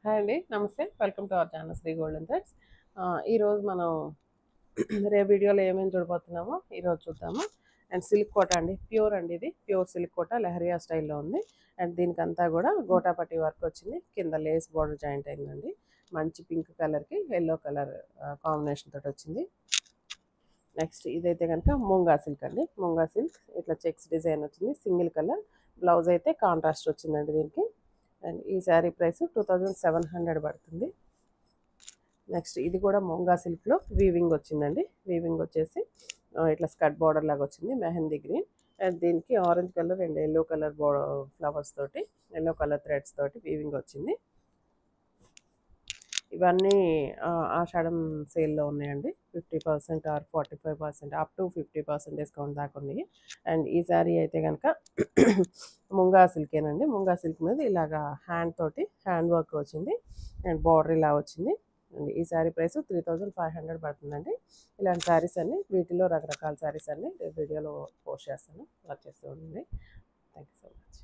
Hi అండి. నమస్తే. Welcome to our channel Sri golden threads. ఈరోజు మనం రేపు వీడియోలో ఏమేమి చూడబోతున్నామో ఈరోజు చూద్దాము. అండ్ సిల్క్ కోట అండి, ప్యూర్ అండి, ఇది ప్యూర్ సిల్క్ కోట లెహరియా స్టైల్లో ఉంది. అండ్ దీనికంతా కూడా గోటాపట్టి వర్క్ వచ్చింది, కింద లేస్ బార్డర్ జాయింట్ అయిందండి. మంచి పింక్ కలర్కి ఎల్లో కలర్ కాంబినేషన్ తోటి వచ్చింది. నెక్స్ట్ ఇదైతే కనుక ముంగా సిల్క్ అండి, ముంగా సిల్క్ ఇట్లా చెక్స్ డిజైన్ వచ్చింది, సింగిల్ కలర్. బ్లౌజ్ అయితే కాంట్రాస్ట్ వచ్చిందండి దీనికి. అండ్ ఈ శారీ ప్రైస్ 2700 పడుతుంది. నెక్స్ట్ ఇది కూడా ముంగా సిల్క్లో వీవింగ్ వచ్చిందండి. వీవింగ్ వచ్చేసి ఇట్లా స్కర్ట్ బార్డర్ లాగా వచ్చింది, మెహందీ గ్రీన్. అండ్ దీనికి orange colour and yellow colour flowers తోటి, ఎల్లో కలర్ థ్రెడ్స్ తోటి వీవింగ్ వచ్చింది. ఇవన్నీ ఆషాఢం సేల్లో ఉన్నాయండి. 50% ఆర్ 45%, అప్ టు 50% డిస్కౌంట్ దాకా ఉన్నాయి. అండ్ ఈ శారీ అయితే కనుక ముంగా సిల్కేనండి. ముంగా సిల్క్ మీద ఇలాగా హ్యాండ్ తోటి హ్యాండ్ వర్క్ వచ్చింది అండ్ బార్డర్ ఇలా వచ్చింది. అండ్ ఈ శారీ ప్రైస్ 3500 పడుతుందండి. ఇలాంటి శారీస్ అన్ని, వీటిలో రకరకాల శారీస్ అన్ని వీడియోలో పోస్ట్ చేస్తాను, వర్క్ చేస్తూ ఉండండి. Thank you so much.